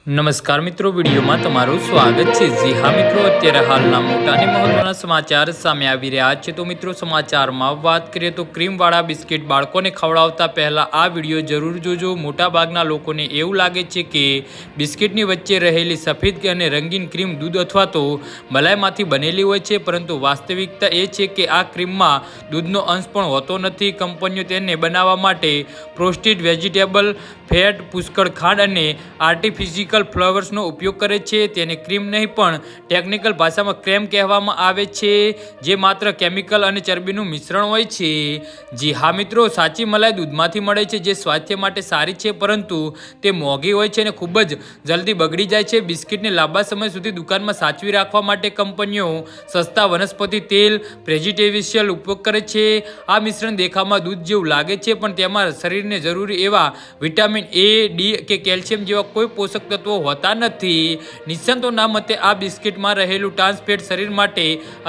નમસ્કાર મિત્રો, વિડીયોમાં તમારું સ્વાગત છે। જી હા મિત્રો, અત્યારે હાલના મોટા અને મહત્વના સમાચાર સામે આવી રહ્યા છે। તો મિત્રો, સમાચારમાં વાત કરીએ તો ક્રીમવાળા બિસ્કિટ બાળકોને ખવડાવતા પહેલા આ વિડીયો જરૂર જોજો। મોટાભાગના લોકોને એવું લાગે છે કે બિસ્કિટની વચ્ચે રહેલી સફેદ અને રંગીન ક્રીમ દૂધ અથવા તો મલાઈમાંથી બનેલી હોય છે, પરંતુ વાસ્તવિકતા એ છે કે આ ક્રીમમાં દૂધનો અંશ પણ હોતો નથી। કંપનીઓ તેને બનાવવા માટે પ્રોસેસ્ડ વેજીટેબલ ફેટ, પુષ્કળ ખાંડ અને આર્ટિફિશિયલ ફ્લેવર્સનો ઉપયોગ કરે છે। તેને ક્રીમ નહીં પણ ટેકનિકલ ભાષામાં ક્રેમ કહેવામાં આવે છે, જે માત્ર કેમિકલ અને ચરબીનું મિશ્રણ હોય છે। જી હા મિત્રો, સાચી મલાઈ દૂધમાંથી મળે છે, જે સ્વાસ્થ્ય માટે સારી છે, પરંતુ તે મોંઘી હોય છે અને ખૂબ જ જલ્દી બગડી જાય છે। બિસ્કિટને લાંબા સમય સુધી દુકાનમાં સાચવી રાખવા માટે કંપનીઓ સસ્તા વનસ્પતિ તેલ, પ્રેઝર્વેટિવ્સનો ઉપયોગ કરે છે। આ મિશ્રણ દેખાવમાં દૂધ જેવું લાગે છે, પણ તેમાં શરીરને જરૂરી એવા વિટામિન એ, ડી કે કેલ્શિયમ જેવા કોઈ પોષક તત્વો હોતા નથી। નિષ્ણાતોના મતે આ બિસ્કિટમાં રહેલું ટ્રાન્સ ફેટ શરીર માટે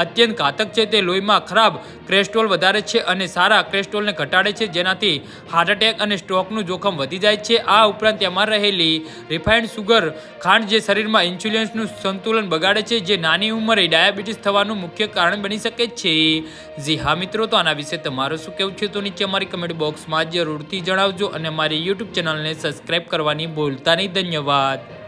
અત્યંત ઘાતક છે। તે લોહીમાં ખરાબ કોલેસ્ટ્રોલ વધારે છે અને સારા કોલેસ્ટ્રોલને ઘટાડે છે, જેનાથી હાર્ટ એટેક અને સ્ટ્રોકનું જોખમ વધી જાય છે। આ ઉપરાંત તેમાં રહેલી રિફાઇન્ડ સુગર ખાંડ જે શરીરમાં ઇન્સ્યુલિનનું સંતુલન બગાડે છે, જે નાની ઉંમરે ડાયાબિટીસ થવાનું મુખ્ય કારણ બની શકે છે। જી હા મિત્રો, તો આના વિશે તમારું શું કહેવું છે તો નીચે અમારી કમેન્ટ બોક્સમાં જરૂરથી જણાવજો અને અમારી યુટ્યુબ ચેનલને સબસ્ક્રાઈબ કરવાની ભૂલતા નહીં। ધન્યવાદ।